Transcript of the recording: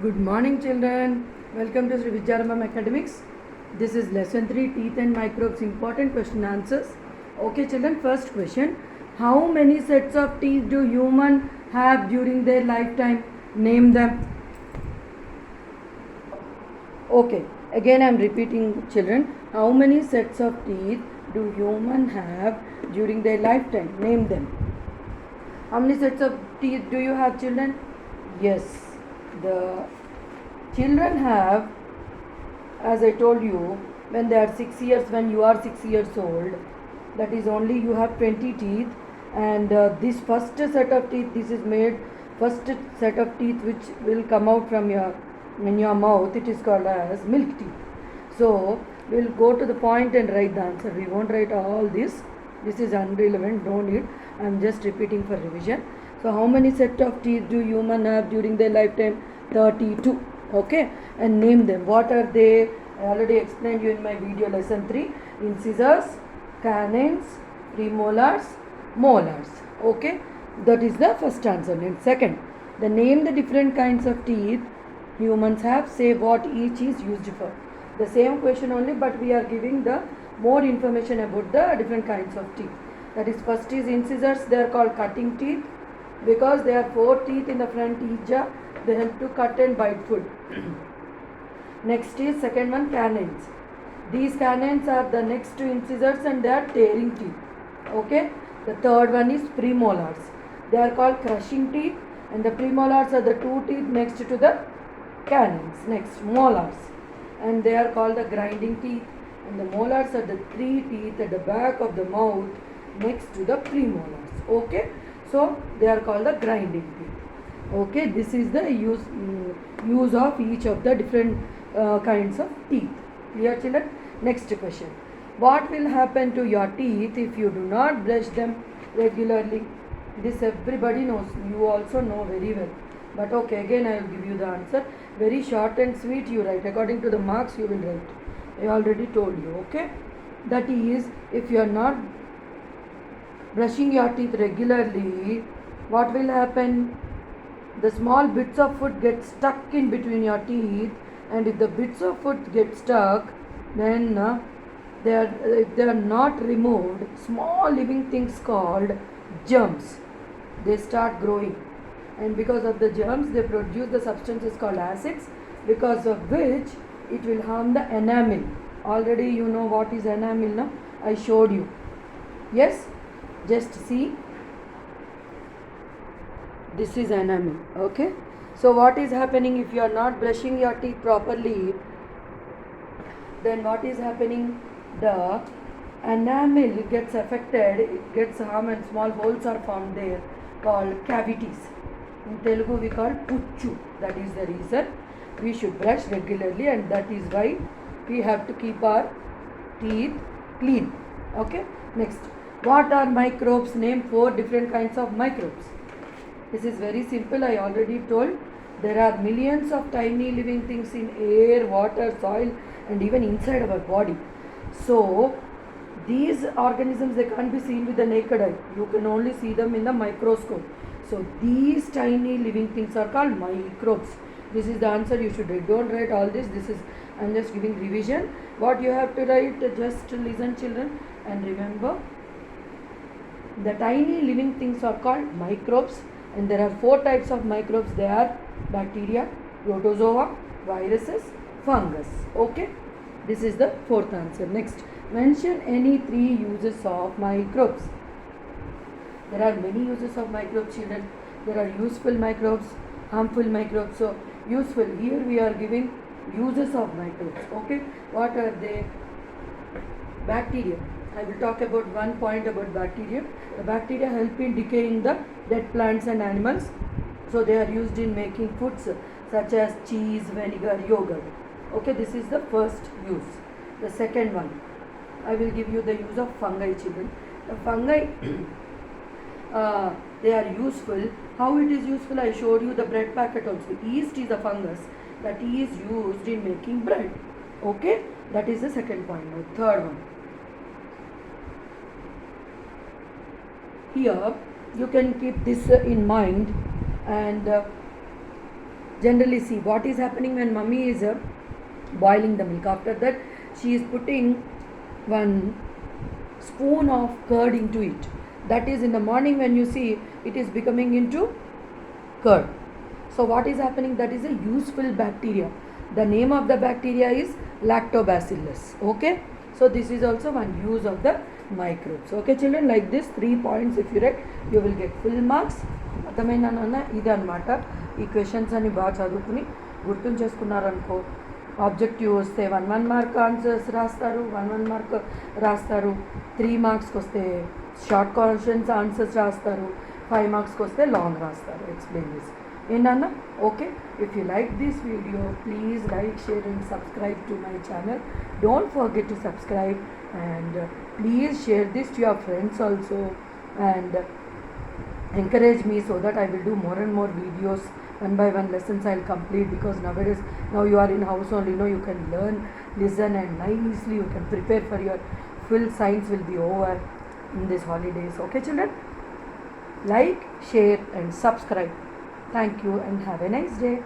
Good morning, children. Welcome to Sri Vidyarambam Academics. This is lesson 3, Teeth and Microbes, important question answers. Okay, children, first question. How many sets of teeth do humans have during their lifetime? Name them. Okay, again I am repeating, children. How many sets of teeth do humans have during their lifetime? Name them. How many sets of teeth do you have, children? Yes, the children have, as I told you, when they are 6 years, when you are 6 years old, that is only you have 20 teeth, and this first set of teeth, this is made first set of teeth which will come out from your in your mouth, it is called as milk teeth. So we'll go to the point and write the answer. We won't write all this. This is irrelevant, don't need. I'm just repeating for revision. So how many set of teeth do humans have during their lifetime? 32. Okay, and name them. What are they? I already explained you in my video lesson 3. Incisors, canines, premolars, molars. Okay, that is the first answer. And second, the name the different kinds of teeth humans have, say what each is used for. The same question only, but we are giving the more information about the different kinds of teeth. That is, first is incisors. They are called cutting teeth because they are 4 teeth in the front each. They help to cut and bite food. Next is second one, canines. These canines are the next to incisors and they are tearing teeth. Okay. The third one is premolars. They are called crushing teeth, and the premolars are the 2 teeth next to the canines. Next, molars, and they are called the grinding teeth, and the molars are the 3 teeth at the back of the mouth next to the premolars. Okay, so they are called the grinding teeth. Okay, this is the use of each of the different kinds of teeth. Clear, children? Next question. What will happen to your teeth if you do not brush them regularly? This everybody knows. You also know very well. But okay, again I will give you the answer. Very short and sweet you write. According to the marks you will write. I already told you. Okay? That is, if you are not brushing your teeth regularly, what will happen? The small bits of food get stuck in between your teeth, and if the bits of food get stuck, then if they are not removed, small living things called germs, they start growing, and because of the germs they produce the substances called acids, because of which it will harm the enamel. Already you know what is enamel now. I showed you. Yes, just see, this is enamel. Okay, so what is happening if you are not brushing your teeth properly? Then what is happening? The enamel gets affected, it gets harmed, and small holes are formed there called cavities. In Telugu we call puchu. That is the reason we should brush regularly, and that is why we have to keep our teeth clean. Okay, next, what are microbes? Name 4 different kinds of microbes. This is very simple. I already told. There are millions of tiny living things in air, water, soil, and even inside our body. So these organisms, they can't be seen with the naked eye. You can only see them in the microscope. So these tiny living things are called microbes. This is the answer you should write. Don't write all this. This is, I'm just giving revision. What you have to write, just listen, children, and remember. The tiny living things are called microbes, and there are 4 types of microbes. They are bacteria, protozoa, viruses, fungus. Okay, this is the 4th answer. Next, mention any 3 uses of microbes. There are many uses of microbes, children. There are useful microbes, harmful microbes. So useful, here we are giving uses of microbes. Okay, what are they? Bacteria. I will talk about one point about bacteria. The bacteria help in decaying the dead plants and animals. So they are used in making foods such as cheese, vinegar, yogurt. Okay, this is the first use. The second one, I will give you the use of fungi, children. The fungi, they are useful. How it is useful? I showed you the bread packet also. Yeast is a fungus that is used in making bread. Okay, that is the second point. Now, third one. Here you can keep this in mind, and Generally, see what is happening when mummy is boiling the milk. After that, she is putting one spoon of curd into it. That is, in the morning when you see, it is becoming into curd. So what is happening? That is a useful bacteria. The name of the bacteria is lactobacillus. Okay. So this is also one use of the microbes. Okay children, like this 3 points if you read, you will get full marks. అర్థమైనా నాన్న? ఇది అనమాట. ఈ questions అని బాగా చదువుకుని గుర్తుంచేసుకున్నారనుకో, objective వస్తే 1 mark answers రాస్తారు, 1 మార్క్ రాస్తారు. 3 మార్క్స్కి వస్తే షార్ట్ క్వశ్చన్స్ ఆన్సర్స్ రాస్తారు, 5 మార్క్స్కి వస్తే లాంగ్ రాస్తారు. ఎక్స్ప్లెయిన్ దిస్ ఏంటన్నా? Okay. If you like this video, please like, share and subscribe to my channel. Don't forget to subscribe, and please share this to your friends also, and encourage me so that I will do more and more videos. One by one lessons I'll complete, because nowadays, now you are in house only, you can learn, listen, and nicely you can prepare for your full science will be over in these holidays. Okay children, like, share and subscribe. Thank you and have a nice day.